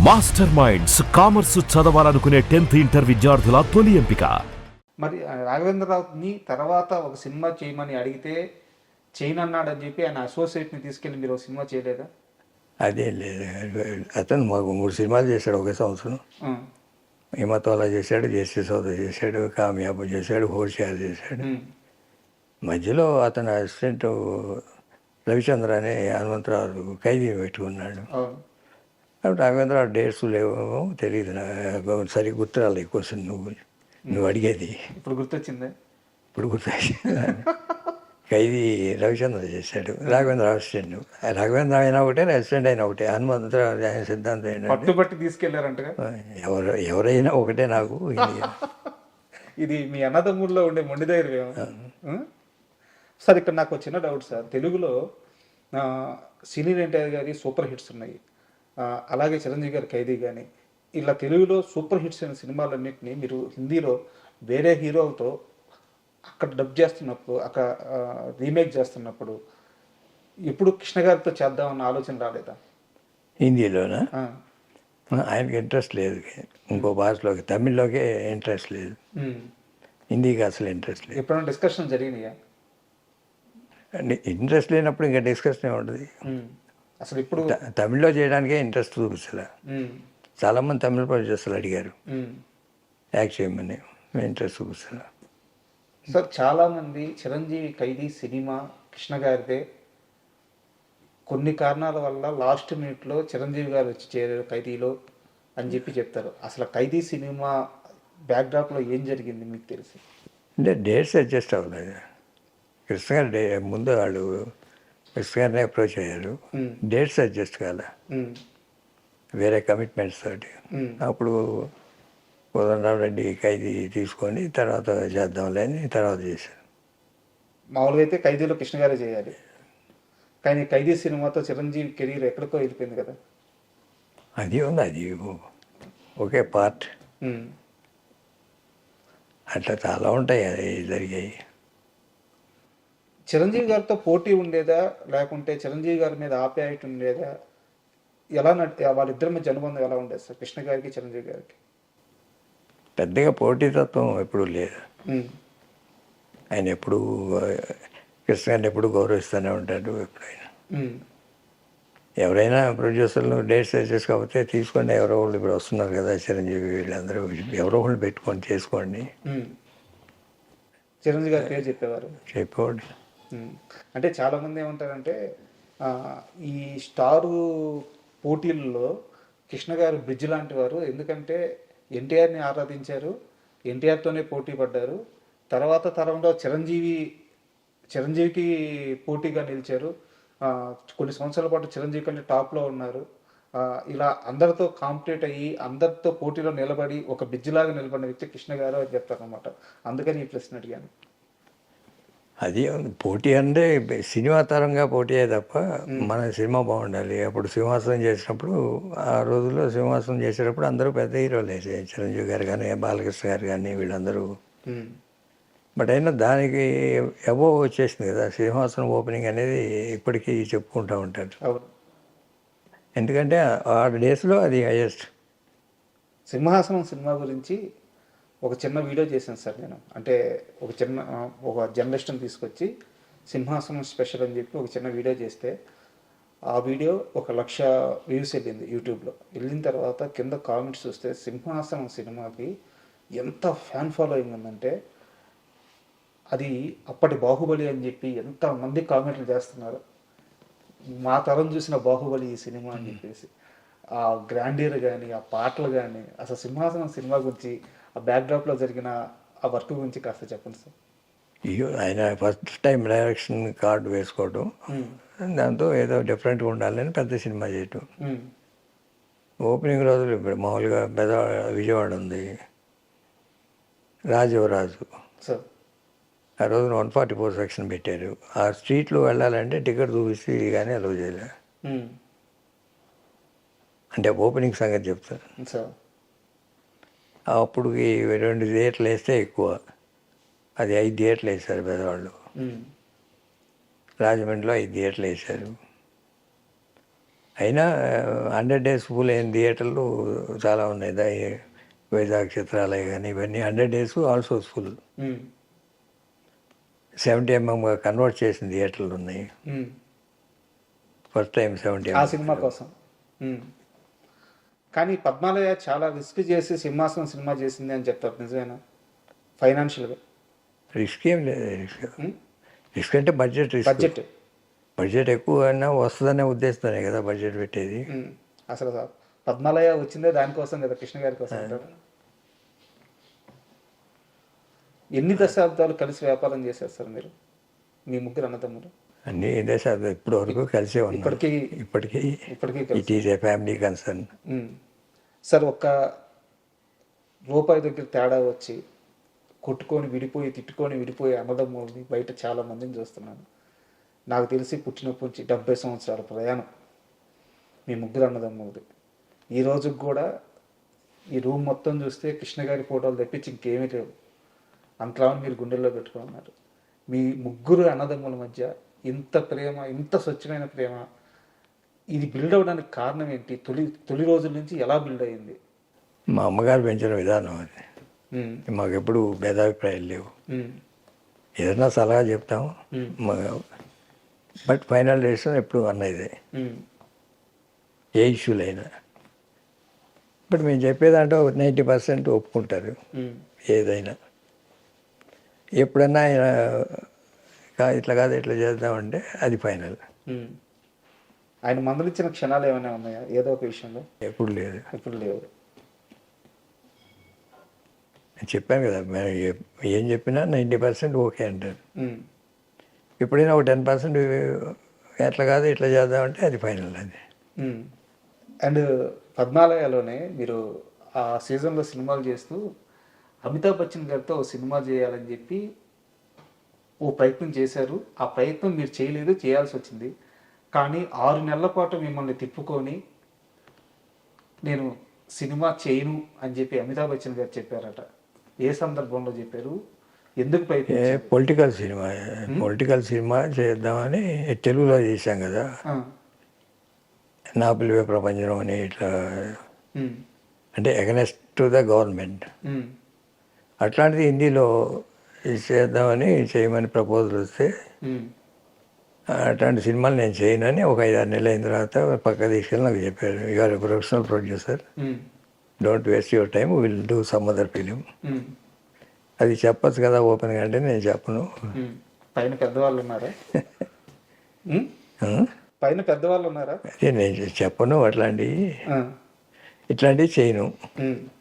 Master minds commerce చదవాలనుకునే 10th inter విద్యార్థుల తొలి ఎంపిక. మరి రాఘవేంద్రరావుని తర్వాత ఒక సినిమా చేయమని అడిగితే చేయనన్నాడని చెప్పి ఆయన అసోసియేట్ని తీసుకెళ్ళి మీరు ఒక సినిమా చేయలేదా? అదేం లేదు. అతను మాకు 3 సినిమాలు చేశాడు ఒకే సంవత్సరం. ఆ, హిమతోలా చేశాడు, జెస్సీ సౌద చేశాడు, కామయాబు చేశాడు, హోషియార్ చేశాడు. ఉమ్, మధ్యలో అతని అసిస్టెంట్ రవిచంద్ర అనే హనుమంతరావు ఖైదీ పెట్టుకున్నాడు. అవును. కాబట్టి రాఘవేంద్రరావు డేట్స్ లేవేమో తెలియదు, నాకు సరిగ్గా గుర్తురాలి క్వశ్చన్ నువ్వు అడిగేది. ఇప్పుడు గుర్తొచ్చిందే. ఇప్పుడు గుర్తు ఖైదీ రవిచంద్ర చేశాడు, రాఘవేంద్ర అసిస్టెంట్. రాఘవేంద్ర అయినా ఒకటే, అసిస్టెంట్ అయినా ఒకటే. హనుమంతరావు ఆయన సిద్ధాంతం ఏంటంటే పట్టుబట్టి తీసుకెళ్లారంటగా. ఎవరైనా ఒకటే నాకు. ఇది మీ అన్నదమ్ముల్లో ఉండే మొండి ధైర్యం. సార్ ఇక్కడ నాకు ఒక చిన్న డౌట్ సార్. తెలుగులో సినీ ఎన్టీఆర్ గారి సూపర్ హిట్స్ ఉన్నాయి, అలాగే చిరంజీవి గారి ఖైదీ కానీ, ఇలా తెలుగులో సూపర్ హిట్స్ అయిన సినిమాలన్నింటినీ మీరు హిందీలో వేరే హీరోలతో అక్కడ డబ్ చేస్తున్నప్పుడు, అక్కడ రీమేక్ చేస్తున్నప్పుడు ఎప్పుడు కృష్ణ గారితో చేద్దామన్న ఆలోచన రాలేదా? హిందీలోనా? ఆ, ఆయనకి ఇంట్రెస్ట్ లేదు. ఇంకో భాషలోకి, తమిళ్లోకే ఇంట్రెస్ట్ లేదు, ఉమ్. హిందీకి అసలు ఇంట్రెస్ట్ లేదు. ఎప్పుడైనా డిస్కషన్ జరిగినాయా? ఇంట్రెస్ట్ లేనప్పుడు ఇంకా డిస్కషన్ ఉంటుంది. అసలు ఇప్పుడు తమిళ్లో చేయడానికే ఇంట్రెస్ట్ చూపిస్తలే. ఉమ్, చాలామంది తమిళ ప్రొడ్యూసర్లు అడిగారు ఉమ్. యాక్ట్ చేయమని, ఇంట్రెస్ట్ చూపిస్తలే. సార్ చాలామంది చిరంజీవి ఖైదీ సినిమా కృష్ణ గారిదే, కొన్ని కారణాల వల్ల లాస్ట్ మినిట్లో చిరంజీవి గారు వచ్చి చేరారు ఖైదీలో అని చెప్పి చెప్తారు. అసలు ఖైదీ సినిమా బ్యాక్డ్రాప్లో ఏం జరిగింది మీకు తెలిసి? అంటే డేట్స్ అడ్జస్ట్ అవ్వలేదు. కృష్ణ గారు ముందు వాళ్ళు కృష్ణ గారిని అప్రోచ్ అయ్యారు, డేట్స్ అడ్జస్ట్ కాలే, ఉమ్, వేరే కమిట్మెంట్స్ తోటి. ఉమ్, అప్పుడు కోదండరామరెడ్డి ఖైదీ తీసుకొని తర్వాత చేద్దాంలే అని తర్వాత చేశారు. మామూలుగా అయితే ఖైదీలో కృష్ణ గారే చేయాలి, కానీ ఖైదీ సినిమాతో చిరంజీవి కెరీర్ ఎక్కడికో వెళ్ళిపోయింది కదా. అది ఉంది, అది ఒకే పార్ట్. ఉమ్, అట్లా చాలా ఉంటాయి అది జరిగాయి. చిరంజీవి గారితో పోటీ ఉండేదా, లేకుంటే చిరంజీవి గారి మీద ఆప్యాయత ఉండేదా? ఎలా వాళ్ళిద్దరి మధ్య అనుబంధం ఎలా ఉండేది సార్, కృష్ణ గారికి చిరంజీవి గారికి? పెద్దగా పోటీతత్వం ఎప్పుడూ లేదు. ఉమ్, ఆయన ఎప్పుడు కృష్ణ గారిని ఎప్పుడు గౌరవిస్తూనే ఉంటాడు. ఎప్పుడైనా ఉమ్, ఎవరైనా ప్రొడ్యూసర్లు డేట్స్ అడ్జస్ట్ కాకపోతే తీసుకోండి, ఎవరో వాళ్ళు ఇప్పుడు వస్తున్నారు కదా చిరంజీవి, వీళ్ళందరూ ఎవరో వాళ్ళు పెట్టుకొని చేసుకోండి ఉమ్. చిరంజీవి గారి పేరు చెప్పేవారు. చెప్పేవాడు. అంటే చాలామంది ఏమంటారంటే ఈ స్టారు పోటీల్లో కృష్ణ గారు బ్రిడ్జ్ లాంటి వారు. ఎందుకంటే ఎన్టీఆర్ని ఆరాధించారు, ఎన్టీఆర్తోనే పోటీ పడ్డారు, తర్వాత తరంలో చిరంజీవికి పోటీగా నిలిచారు, కొన్ని సంవత్సరాల పాటు చిరంజీవి కంటే టాప్లో ఉన్నారు. ఇలా అందరితో కాంపిటేట్ అయ్యి అందరితో పోటీలో నిలబడి ఒక బ్రిడ్జ్ లాగా నిలబడిన వ్యక్తి కృష్ణ గారు అని చెప్తారనమాట. అందుకని ఈ ప్రశ్న అడిగాను. అది పోటీ అంటే సినిమా తరంగా పోటీ అయ్యే తప్ప మన సినిమా బాగుండాలి. అప్పుడు సింహాసనం చేసినప్పుడు, ఆ రోజుల్లో సింహాసనం చేసేటప్పుడు అందరూ పెద్ద హీరోలే, చిరంజీవి గారు కానీ బాలకృష్ణ గారు కానీ వీళ్ళందరూ. బట్ అయినా దానికి అబోవ్ వచ్చేసింది కదా సింహాసనం ఓపెనింగ్ అనేది, ఇప్పటికీ చెప్పుకుంటూ ఉంటారు. అవును. ఎందుకంటే ఆ డేస్లో అది హైయెస్ట్. సింహాసనం సినిమా గురించి ఒక చిన్న వీడియో చేశాను సార్ నేను. అంటే ఒక జర్నలిస్ట్ని తీసుకొచ్చి సింహాసనం స్పెషల్ అని చెప్పి ఒక చిన్న వీడియో చేస్తే, ఆ వీడియో 1,00,000 వ్యూస్ వెళ్ళింది యూట్యూబ్లో. వెళ్ళిన తర్వాత కింద కామెంట్స్ చూస్తే సింహాసనం సినిమాకి ఎంత ఫ్యాన్ ఫాలోయింగ్ ఉందంటే, అది అప్పటి బాహుబలి అని చెప్పి ఎంతమంది కామెంట్లు చేస్తున్నారు. మా తరం చూసిన బాహుబలి ఈ సినిమా అని చెప్పేసి. ఆ గ్రాండియర్ కానీ, ఆ పాటలు కానీ, అసలు సింహాసనం సినిమా గురించి, ఆ బ్యాక్డ్రాప్లో జరిగిన ఆ వర్క్ గురించి కాస్త చెప్పండి సార్. ఆయన ఫస్ట్ టైం డైరెక్షన్ కార్డు వేసుకోవడం, దాంతో ఏదో డిఫరెంట్గా ఉండాలని పెద్ద సినిమా చేయటం. ఓపెనింగ్ రోజులు ఇప్పుడు మామూలుగా విజయవాడ ఉంది, రాజు సార్ ఆ రోజున 144 సెక్షన్ పెట్టారు. ఆ స్ట్రీట్లో వెళ్ళాలంటే టికెట్ చూపిస్తే కానీ అలౌ చేయలే. అంటే ఓపెనింగ్ సంగతి చెప్తాను. సార్ అప్పుడు 2 థియేటర్లు వేస్తే ఎక్కువ, అది 5 థియేటర్లు వేశారు పెద్దవాళ్ళు. రాజమండ్రిలో 5 థియేటర్లు వేశారు. అయినా 100 days ఫుల్ అయిన థియేటర్లు చాలా ఉన్నాయి. వైజాగ్ చిత్రాలయ కానీ ఇవన్నీ 100 days also full. 70mm convert చేసిన థియేటర్లు ఉన్నాయి. ఫస్ట్ టైం 70mm ఆ సినిమా కోసం. కానీ పద్మాలయ చాలా రిస్క్ చేసి సింహాసనం సినిమా చేసింది అని చెప్తారు, నిజమేనా? ఫైనాన్షియల్గా రిస్క్ ఏం లేదు. రిస్క్ అంటే బడ్జెట్ బడ్జెట్ ఎక్కువ అయినా వస్తుందనే ఉద్దేశంతోనే కదా బడ్జెట్ పెట్టేది. అసలు పద్మాలయ వచ్చిందే దానికోసం కదా, కృష్ణ గారి కోసం అంటారు. ఎన్ని దశాబ్దాలు కలిసి వ్యాపారం చేసేస్తారు మీరు, మీ ముగ్గురు అన్నదమ్ములు? అన్ని దశాబ్దాలు ఇప్పటి వరకు కలిసే ఉన్నాం. ఇప్పటికీ it is a family concern. Sir, ఒక్క రూపాయి దగ్గర తేడా వచ్చి కొట్టుకొని విడిపోయి తిట్టుకొని విడిపోయి అన్నదమ్ములని బయట చాలా మందిని చూస్తున్నాను. నాకు తెలిసి పుట్టినప్పటి నుంచి 70 సంవత్సరాల ప్రయాణం మీ ముగ్గురు అన్నదమ్ములది. ఈ రోజుకి కూడా ఈ రూమ్ మొత్తం చూస్తే కృష్ణ గారి ఫోటోలు తెప్పించి ఇంకేమీ లేవు. అంతలా మీరు గుండెల్లో పెట్టుకున్నారు. మీ ముగ్గురు అన్నదమ్ముల మధ్య ఇంత ప్రేమ, ఇంత స్వచ్ఛమైన ప్రేమ, ఇది బిల్డ్ అవ్వడానికి కారణం ఏంటి? తొలి రోజుల నుంచి ఎలా బిల్డ్ అయ్యింది? మా అమ్మగారు పెంచిన విధానం అది. మాకు ఎప్పుడు భేదాభిప్రాయాలు లేవు. ఏదైనా సలహా చెప్తాము, బట్ ఫైనల్ డెసిషన్ ఎప్పుడు అన్నదే, ఏ ఇష్యూలైనా. బట్ మేము చెప్పేదాంట్లో 90% ఒప్పుకుంటారు ఏదైనా. ఎప్పుడన్నా ఆయన ఇట్లా కాదు ఇట్లా చేద్దామంటే అది ఫైనల్. ఆయన మందలిచ్చిన క్షణాలు ఏమైనా ఉన్నాయా ఏదో ఒక విషయంలో? ఎప్పుడు లేదు. ఎప్పుడు లేవు. చెప్పాను కదా, ఏం చెప్పినా 90% ఓకే అంటారు. ఎప్పుడైనా ఒక 10% ఎట్లా కాదు ఇట్లా చేద్దామంటే అది ఫైనల్. అది. అండ్ పద్మాలయలోనే మీరు ఆ సీజన్లో సినిమాలు చేస్తూ అమితాబ్ బచ్చన్ గారితో ఓ సినిమా చేయాలని చెప్పి ఓ ప్రయత్నం చేశారు. ఆ ప్రయత్నం మీరు చేయలేదు, చేయాల్సి వచ్చింది. కానీ 6 నెలల పాటు మిమ్మల్ని తిప్పుకొని నేను సినిమా చేయను అని చెప్పి అమితాబ్ బచ్చన్ గారు చెప్పారట. ఏ సందర్భంలో చెప్పారు? ఎందుకు ప్రయత్నం? పొలిటికల్ సినిమా చేద్దామని తెలుగులో చేశాం కదా, నా పిలువే ప్రపంచం అని. ఇట్లా అంటే అగెనెస్ట్ టు ద గవర్నమెంట్. అట్లాంటిది హిందీలో చేద్దామని చేయమని ప్రపోజల్ వస్తే అట్లాంటి సినిమాలు నేను చేయనని ఒక 5-6 నెలలు అయిన తర్వాత పక్క తీసుకెళ్ళి నాకు చెప్పారు, you are a professional producer, don't waste your time, will do some other film. అది చెప్పచ్చు కదా ఓపెన్గా అంటే నేను చెప్పను. పైన పెద్దవాళ్ళు ఉన్నారా? పైన పెద్దవాళ్ళు ఉన్నారా? అదే నేను చెప్పను, ఇట్లాంటివి చేయను.